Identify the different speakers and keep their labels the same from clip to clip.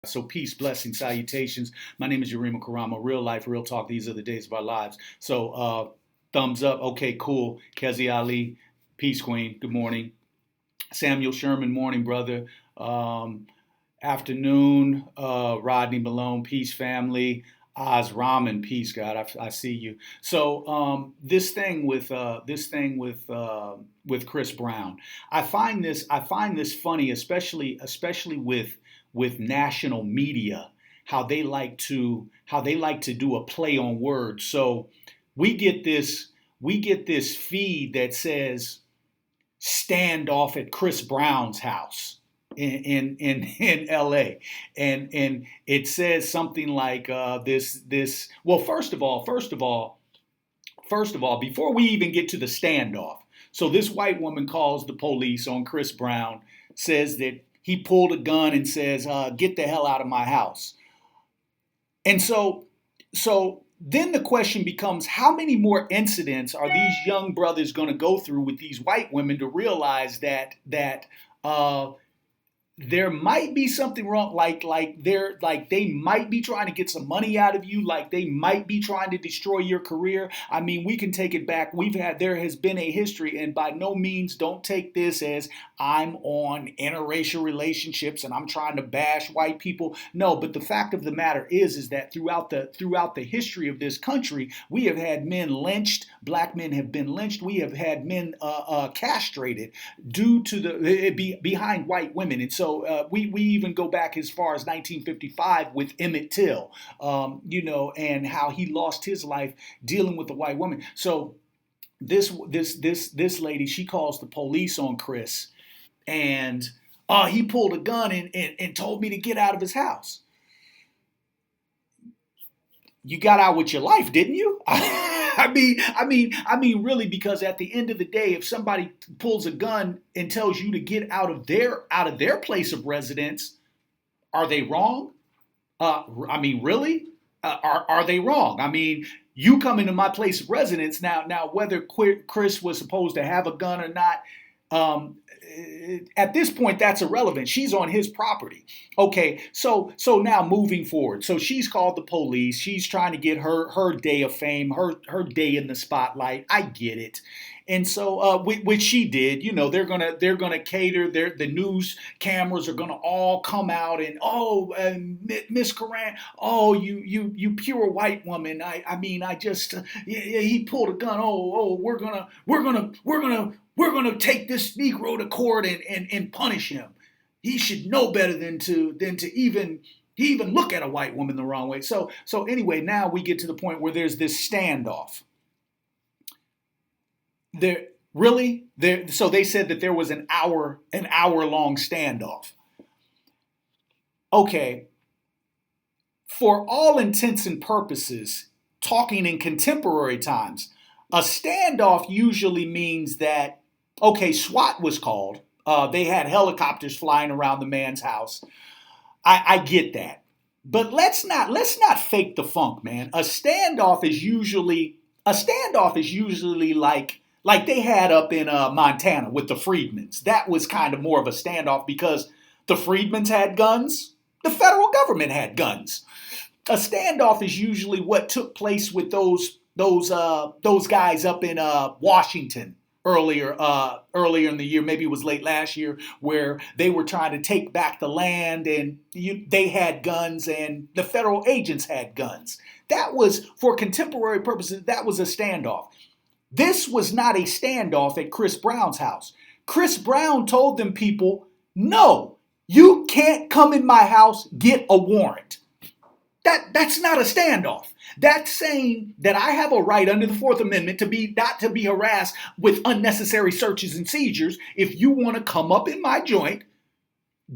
Speaker 1: So peace, blessings, salutations. My name is Yarima Karama. Real life, real talk. These are the days of our lives. So thumbs up. Okay, cool. Kezi Ali, peace queen. Good morning. Samuel Sherman, morning, brother. Afternoon, Rodney Malone, peace, family. Oz Rahman, peace, God. I see you. So this thing with Chris Brown, I find this funny, especially with national media, how they like to do a play on words. So we get this we get this feed that says standoff at Chris Brown's house in L.A. and it says something like this. Well, first of all, before we even get to the standoff, so this white woman calls the police on Chris Brown, says that he pulled a gun and says, "Get the hell out of my house." And so then the question becomes, how many more incidents are these young brothers going to go through with these white women to realize that uh, there might be something wrong, like they might be trying to get some money out of you, like they might be trying to destroy your career. I mean, we can take it back. There has been a history, and by no means don't take this as I'm on interracial relationships and I'm trying to bash white people. No, but the fact of the matter is that throughout the history of this country, we have had men lynched, black men have been lynched, we have had men castrated due to behind white women. And so we even go back as far as 1955 with Emmett Till, and how he lost his life dealing with a white woman. So this lady, she calls the police on Chris, and he pulled a gun and told me to get out of his house. You got out with your life, didn't you? I mean, really, because at the end of the day, if somebody pulls a gun and tells you to get out of their place of residence, are they wrong? Really? Are they wrong? I mean, you come into my place of residence now. Whether Chris was supposed to have a gun or not, um, at this point, that's irrelevant. She's on his property. Okay, so now moving forward. So she's called the police. She's trying to get her day of fame, her day in the spotlight. I get it. And so, which she did, they're gonna cater. The news cameras are gonna all come out and Miss Coran, you pure white woman. He pulled a gun. We're gonna take this Negro to court and punish him. He should know better than to even look at a white woman the wrong way. So anyway, now we get to the point where there's this standoff. So they said that there was an hour long standoff. Okay, for all intents and purposes, talking in contemporary times, a standoff usually means that, okay, SWAT was called. They had helicopters flying around the man's house. I get that. But let's not fake the funk, man. A standoff is usually like they had up in Montana with the Freedmans. That was kind of more of a standoff because the Freedmans had guns, the federal government had guns. A standoff is usually what took place with those guys up in Washington earlier in the year. Maybe it was late last year, where they were trying to take back the land, and they had guns and the federal agents had guns. That was, for contemporary purposes, that was a standoff. This was not a standoff at Chris Brown's house. Chris Brown told them people, "No, you can't come in my house, get a warrant." That's not a standoff. That's saying that I have a right under the Fourth Amendment not to be harassed with unnecessary searches and seizures. If you want to come up in my joint,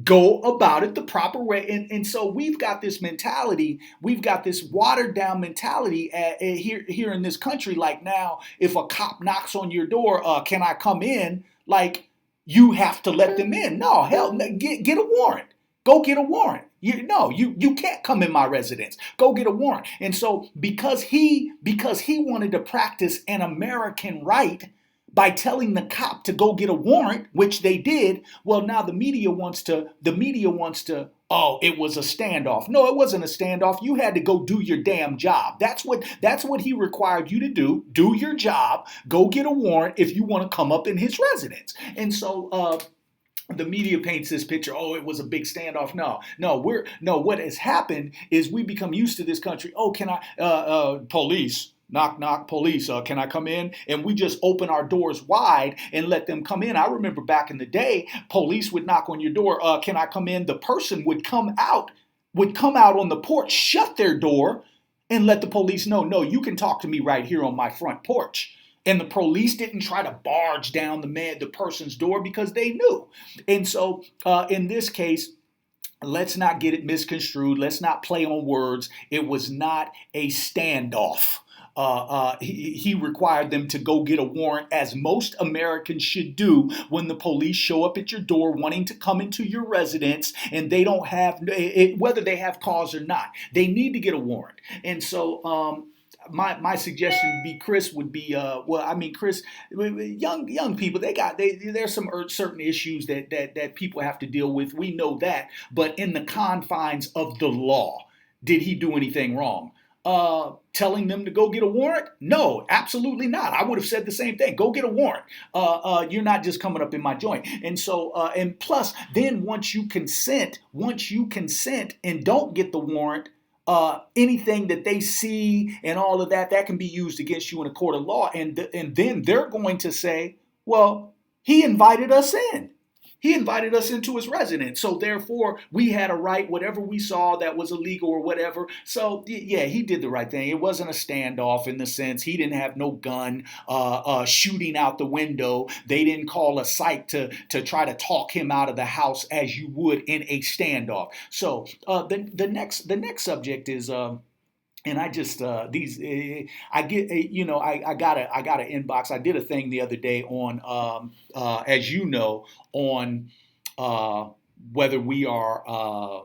Speaker 1: go about it the proper way. And so we've got this mentality, we've got this watered down mentality here in this country. Like, now, if a cop knocks on your door, can I come in? Like, you have to let them in. No, hell, get a warrant. Go get a warrant. You can't come in my residence. Go get a warrant. And so because he wanted to practice an American right by telling the cop to go get a warrant, which they did, well, now the media wants to Oh, it was a standoff. No, it wasn't a standoff. You had to go do your damn job. That's what he required you to do. Do your job. Go get a warrant if you want to come up in his residence. And so the media paints this picture. Oh, it was a big standoff. No. What has happened is we become used to this country. Oh, can I? Police. Knock, knock, police, can I come in? And we just open our doors wide and let them come in. I remember back in the day, police would knock on your door, can I come in? The person would come out on the porch, shut their door, and let the police know, no, you can talk to me right here on my front porch. And the police didn't try to barge down the person's door because they knew. And so in this case, let's not get it misconstrued. Let's not play on words. It was not a standoff. He required them to go get a warrant, as most Americans should do when the police show up at your door wanting to come into your residence and they don't have, whether they have cause or not, they need to get a warrant. And so, my suggestion would be, Chris, Chris, young people, there's some certain issues that people have to deal with. We know that, but in the confines of the law, did he do anything wrong? Telling them to go get a warrant? No, absolutely not. I would have said the same thing. Go get a warrant. You're not just coming up in my joint. And so, and plus, then once you consent and don't get the warrant, anything that they see and all of that can be used against you in a court of law. And then they're going to say, well, he invited us in. He invited us into his residence. So therefore, we had a right, whatever we saw that was illegal or whatever. So yeah, he did the right thing. It wasn't a standoff in the sense he didn't have no gun shooting out the window. They didn't call a psych to try to talk him out of the house as you would in a standoff. So the next subject is and I just I get I got an inbox. I did a thing the other day on as you know, on whether we are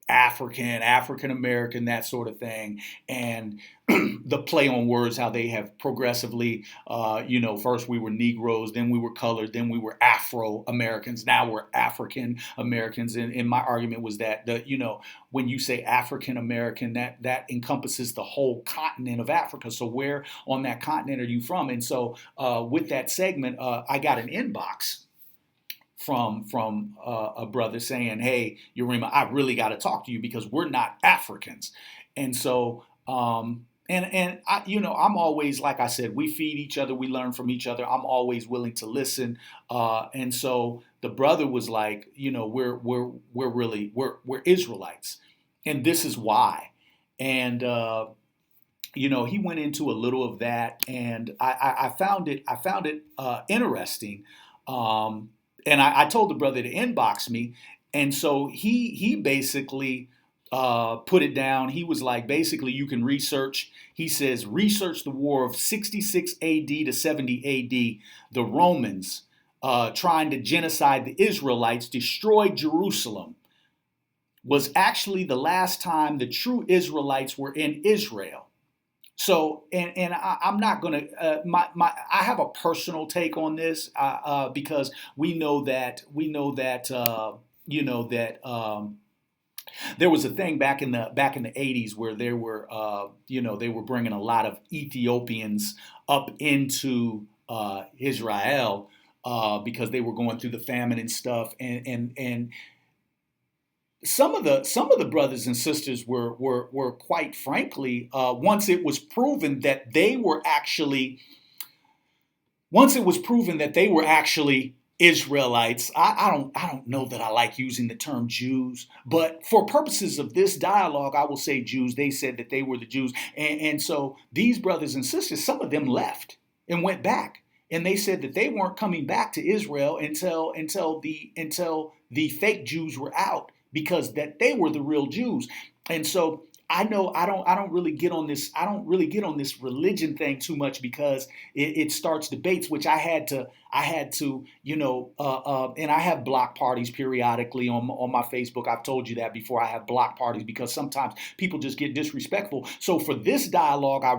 Speaker 1: African American, that sort of thing, and the play on words, how they have progressively, first we were Negroes, then we were colored, then we were Afro Americans, now we're African Americans. And my argument was that when you say African American, that encompasses the whole continent of Africa. So where on that continent are you from? And so with that segment, I got an inbox from a brother saying, hey, Yarima, I really got to talk to you because we're not Africans. And so, and I, I'm always, like I said, we feed each other, we learn from each other. I'm always willing to listen. And so the brother was like, we're Israelites, and this is why. And, he went into a little of that, and I found it interesting. And I told the brother to inbox me. And so he basically put it down. He was like, basically, you can research. He says, research the war of 66 AD to 70 AD. The Romans trying to genocide the Israelites, destroyed Jerusalem, was actually the last time the true Israelites were in Israel. So, and I'm not going to, I have a personal take on this because we know that there was a thing back in the 80s where there were, they were bringing a lot of Ethiopians up into Israel because they were going through the famine and stuff, and some of the brothers and sisters were quite frankly, once it was proven that they were actually Israelites. I don't know that I like using the term Jews, but for purposes of this dialogue, I will say Jews. They said that they were the Jews, and so these brothers and sisters, some of them left and went back, and they said that they weren't coming back to Israel until the fake Jews were out, because that they were the real Jews. And so I don't really get on this. I don't really get on this religion thing too much because it starts debates, which I had to, and I have block parties periodically on my Facebook. I've told you that before. I have block parties because sometimes people just get disrespectful. So for this dialogue, I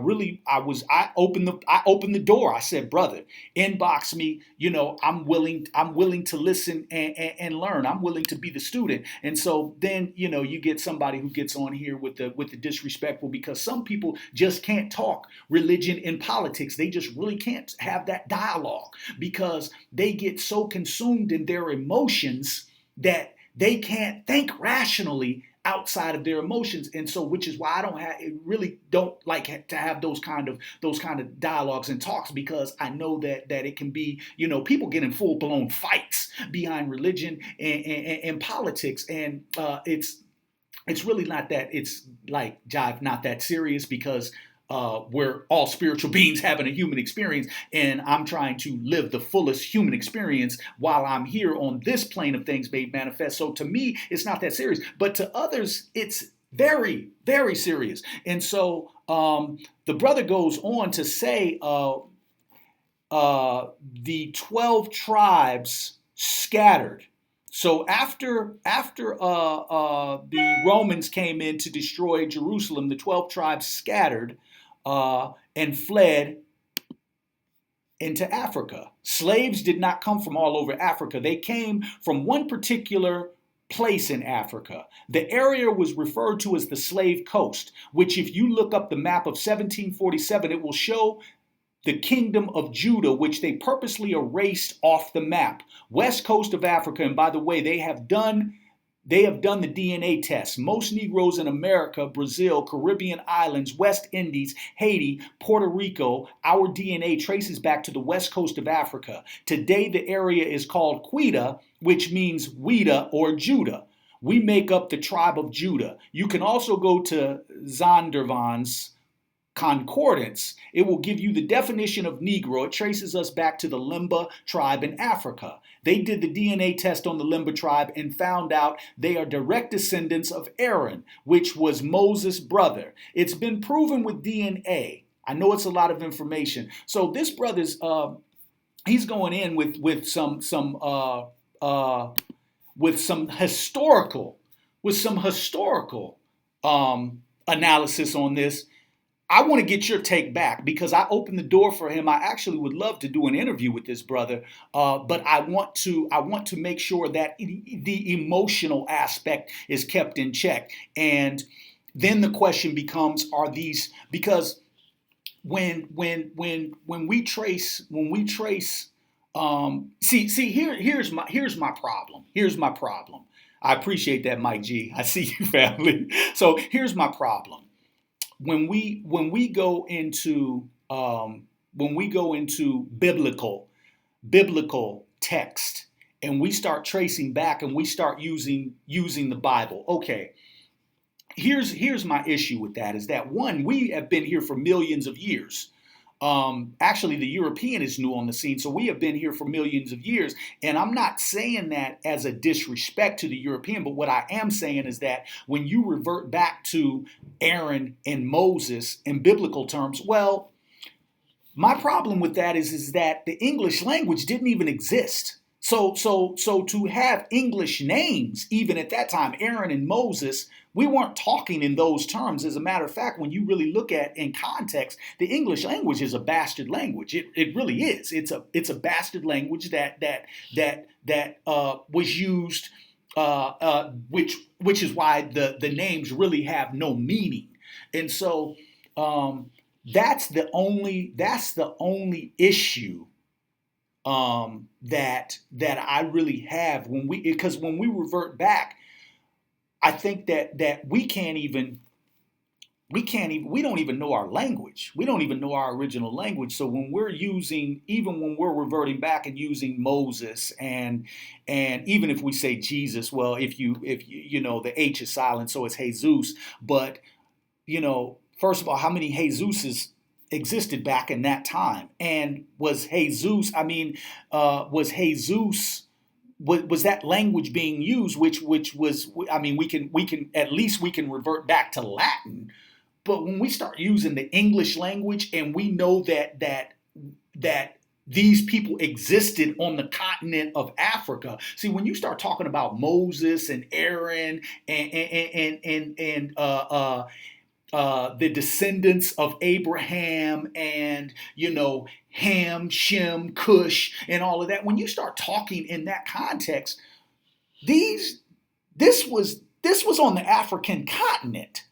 Speaker 1: opened the door. I said, brother, inbox me. I'm willing to listen and learn. I'm willing to be the student. And so then, you get somebody who gets on here with the disrespectful, because some people just can't talk religion and politics. They just really can't have that dialogue because they get so consumed in their emotions that they can't think rationally outside of their emotions. And so, which is why really don't like to have those kind of dialogues and talks, because I know that it can be, people get in full blown fights behind religion and politics. And it's really not that, it's like jive, not that serious, because we're all spiritual beings having a human experience, and I'm trying to live the fullest human experience while I'm here on this plane of things made manifest. So to me, it's not that serious, but to others, it's very, very serious. And so the brother goes on to say the 12 tribes scattered. So after the Romans came in to destroy Jerusalem, the 12 tribes scattered and fled into Africa. Slaves did not come from all over Africa. They came from one particular place in Africa. The area was referred to as the Slave Coast, which if you look up the map of 1747, it will show the kingdom of Judah, which they purposely erased off the map. West coast of Africa, and by the way, they have done the DNA test. Most Negroes in America, Brazil, Caribbean islands, West Indies, Haiti, Puerto Rico, our DNA traces back to the west coast of Africa. Today, the area is called Quita, which means Wida or Judah. We make up the tribe of Judah. You can also go to Zondervan's Concordance. It will give you the definition of Negro. It traces us back to the Limba tribe in Africa. They did the DNA test on the Limba tribe and found out they are direct descendants of Aaron, which was Moses' brother. It's been proven with DNA. I know it's a lot of information. So this brother's he's going in with some historical analysis on this. I want to get your take back because I opened the door for him. I actually would love to do an interview with this brother, but I want to make sure that the emotional aspect is kept in check. And then the question becomes: are these, because when we trace here's my problem. Here's my problem. I appreciate that, Mike G. I see you, family. So here's my problem. When we go into biblical text and we start tracing back and we start using the Bible, okay. Here's my issue with that is that, one, we have been here for millions of years. Actually, the European is new on the scene, so we have been here for millions of years. And I'm not saying that as a disrespect to the European, but what I am saying is that when you revert back to Aaron and Moses in biblical terms, well, my problem with that is that the English language didn't even exist. So to have English names, even at that time, Aaron and Moses, we weren't talking in those terms. As a matter of fact, when you really look at in context, the English language is a bastard language. It really is. It's a bastard language that was used, which is why the names really have no meaning. And so that's the only issue that I really have because when we revert back, I think that we don't even know our language. We don't even know our original language. So when when we're reverting back and using Moses and even if we say Jesus, well, if you the H is silent, so it's Jesus. But first of all, how many Jesuses existed back in that time? And was Jesus was that language being used, which was, I mean, we can revert back to Latin, but when we start using the English language and we know that these people existed on the continent of Africa. See, when you start talking about Moses and Aaron and the descendants of Abraham and, Ham, Shem, Cush, and all of that, when you start talking in that context, this was on the African continent.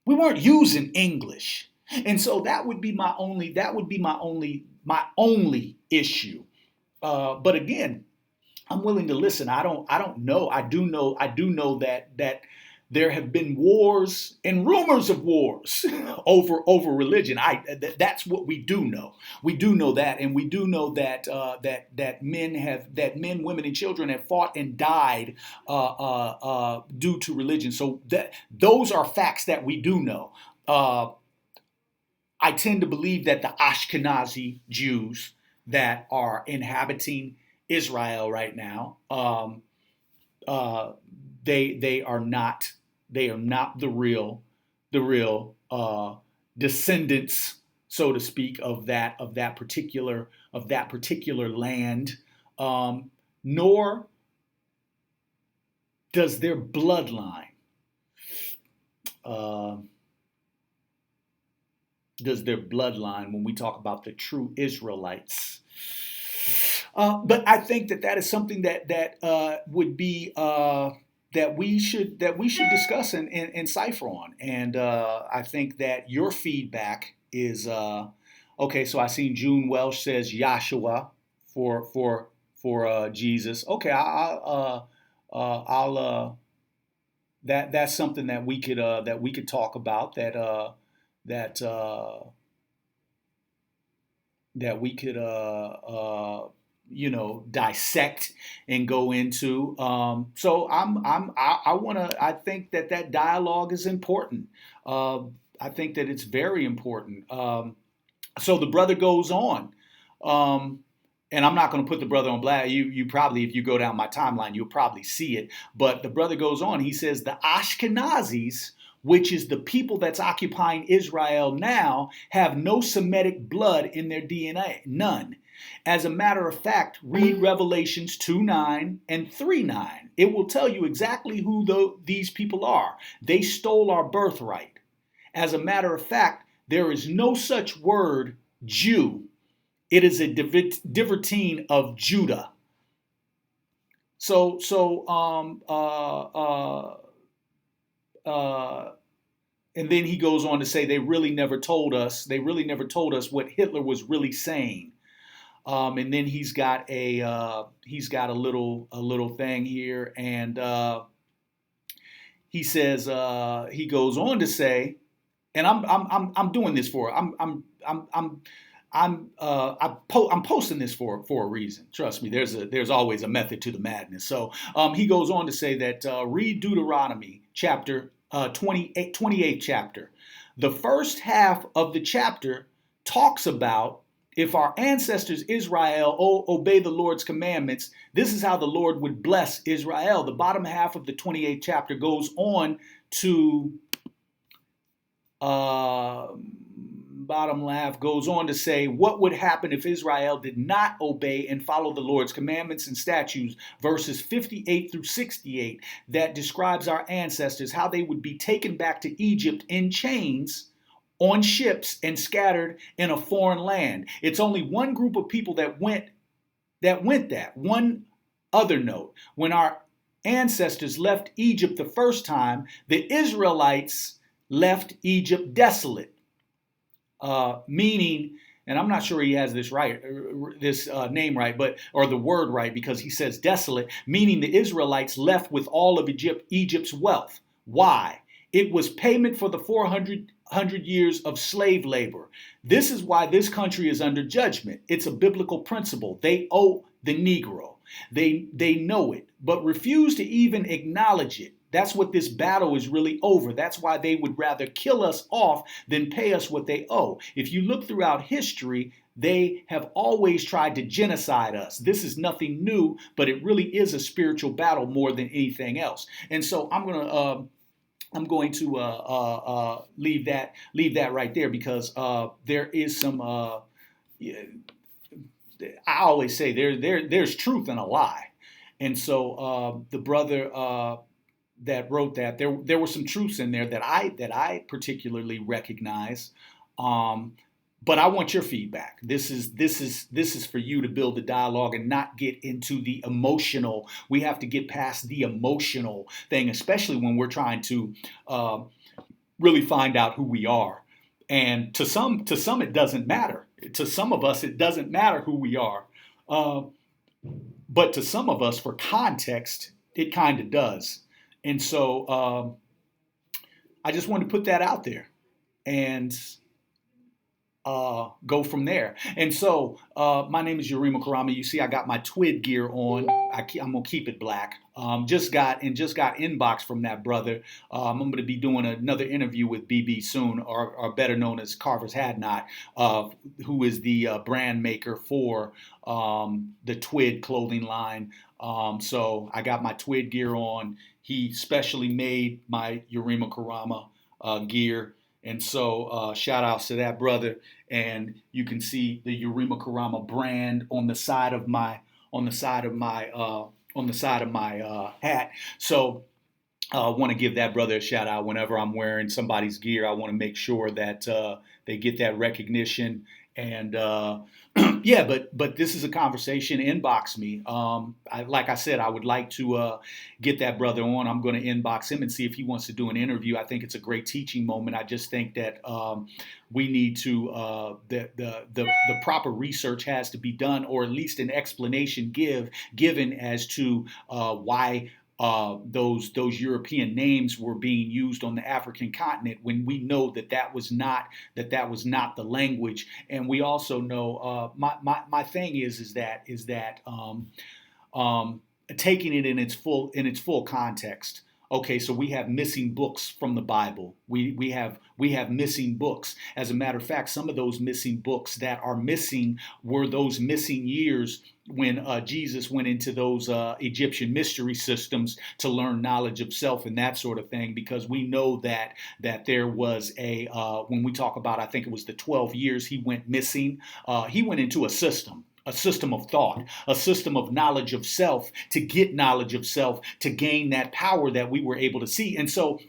Speaker 1: We weren't using English. And so that would be my only issue. But again, I'm willing to listen. I don't know. I do know that there have been wars and rumors of wars over religion. That's what we do know. We do know that, and we do know that men, women, and children have fought and died due to religion. So those are facts that we do know. I tend to believe that the Ashkenazi Jews that are inhabiting Israel right now, they are not the real descendants, so to speak, of that particular land, nor does their bloodline. When we talk about the true Israelites. But I think that is something that would be that we should discuss and cipher on. And I think that your feedback is okay. So I seen June Welsh says Yahshua for Jesus. Okay, I'll that's something that we could talk about. That we could dissect and go into. So I think that dialogue is important. I think that it's very important. So the brother goes on, and I'm not going to put the brother on blast. You probably, if you go down my timeline, you'll probably see it. But the brother goes on. He says the Ashkenazis, which is the people that's occupying Israel now, have no Semitic blood in their DNA, none. As a matter of fact, read Revelations 2:9 and 3:9. It will tell you exactly who these people are. They stole our birthright. As a matter of fact, there is no such word Jew. It is a divertine of Judah. And then he goes on to say they really never told us what Hitler was really saying. And then he's got a little thing here, and he says he goes on to say, and I'm doing this for I'm posting this for a reason. Trust me, there's always a method to the madness. So he goes on to say that read Deuteronomy chapter 28th chapter. The first half of the chapter talks about if our ancestors Israel obey the Lord's commandments, this is how the Lord would bless Israel. The bottom half of the 28th chapter goes on to say what would happen if Israel did not obey and follow the Lord's commandments and statutes, verses 58 through 68, that describes our ancestors, how they would be taken back to Egypt in chains on ships and scattered in a foreign land. It's only one group of people that went that. One other note, when our ancestors left Egypt the first time, the Israelites left Egypt desolate. Meaning, and I'm not sure he has this right, this name right, or the word right, because he says desolate, meaning the Israelites left with all of Egypt's wealth. Why? It was payment for the 400 years of slave labor. This is why this country is under judgment. It's a biblical principle. They owe the Negro. They know it, but refuse to even acknowledge it. That's what this battle is really over. That's why they would rather kill us off than pay us what they owe. If you look throughout history, they have always tried to genocide us. This is nothing new, but it really is a spiritual battle more than anything else. And so I'm going to leave that right there, because there is some. I always say there's truth in a lie, and so the brother that wrote that, there were some truths in there that I particularly recognize. But I want your feedback. This is for you to build the dialogue and not get into the emotional. We have to get past the emotional thing, especially when we're trying to really find out who we are. And to some it doesn't matter. To some of us, it doesn't matter who we are. But to some of us, for context, it kind of does. And so I just wanted to put that out there and go from there. And so my name is Yarima Karama. You see, I got my TWID gear on. I'm gonna keep it black. Just got inbox from that brother. I'm going to be doing another interview with BB soon, or better known as Carver's Hadnot, who is the brand maker for the TWID clothing line. So I got my TWID gear on. He specially made my Yarima Karama gear. And so shout outs to that brother. And you can see the Yarima Karama brand on the side of my hat. So I want to give that brother a shout out. Whenever I'm wearing somebody's gear, I want to make sure that they get that recognition. And yeah, but this is a conversation. Inbox me. Like I said, I would like to get that brother on. I'm going to inbox him and see if he wants to do an interview. I think it's a great teaching moment. I just think that we need to the proper research has to be done, or at least an explanation given as to why those European names were being used on the African continent, when we know that was not the language. And we also know my thing is that taking it in its full context. Okay, so we have missing books from the Bible. We have missing books. As a matter of fact, some of those missing books that are missing were those missing years when Jesus went into those Egyptian mystery systems to learn knowledge of self and that sort of thing. Because we know that there was when we talk about, I think it was the 12 years he went missing. He went into a system of thought, a system of knowledge of self, to get knowledge of self, to gain that power that we were able to see. And so,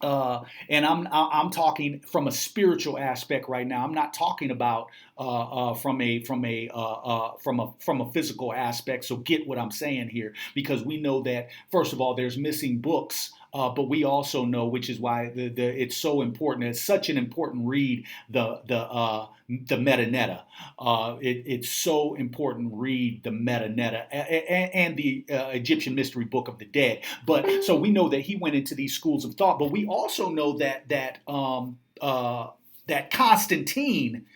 Speaker 1: and I'm talking from a spiritual aspect right now. I'm not talking about from a physical aspect. So get what I'm saying here, because we know that, first of all, there's missing books. But we also know, which is why it's so important. It's such an important read, the metaneta. It's so important. Read the metaneta and the Egyptian mystery book of the dead. But so we know that he went into these schools of thought. But we also know that Constantine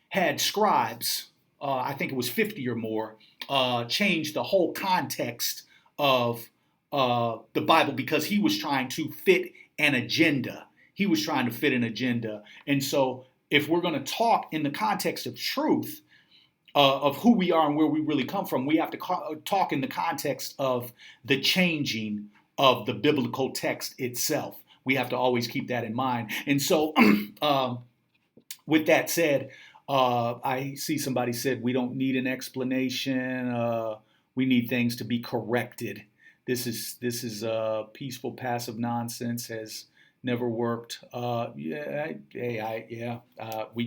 Speaker 1: had scribes. I think it was 50 or more. Changed the whole context of the Bible, because he was trying to fit an agenda. And so if we're going to talk in the context of truth, of who we are and where we really come from, we have to talk in the context of the changing of the biblical text itself. We have to always keep that in mind. And so with that said, I see somebody said we don't need an explanation. We need things to be corrected. This is peaceful, passive nonsense, has never worked. We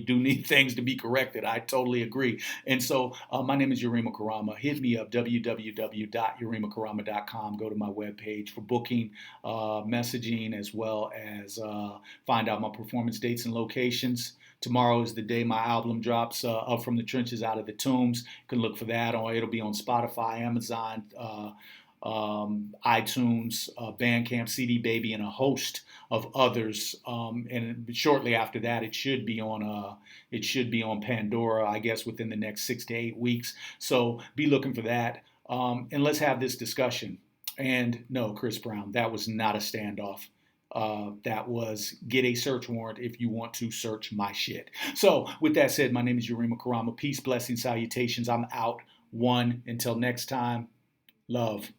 Speaker 1: do need things to be corrected. I totally agree. And so my name is Yarima Karama. Hit me up, www.yarimakarama.com. Go to my webpage for booking, messaging, as well as find out my performance dates and locations. Tomorrow is the day my album drops, Up From the Trenches, Out of the Tombs. You can look for that. It'll be on Spotify, Amazon, iTunes, Bandcamp, CD Baby, and a host of others. And shortly after that, it should be on Pandora, I guess, within the next 6 to 8 weeks. So be looking for that. And let's have this discussion. And no, Chris Brown, that was not a standoff. That was get a search warrant if you want to search my shit. So, with that said, my name is Yarima Karama. Peace, blessings, salutations. I'm out. One. Until next time, love.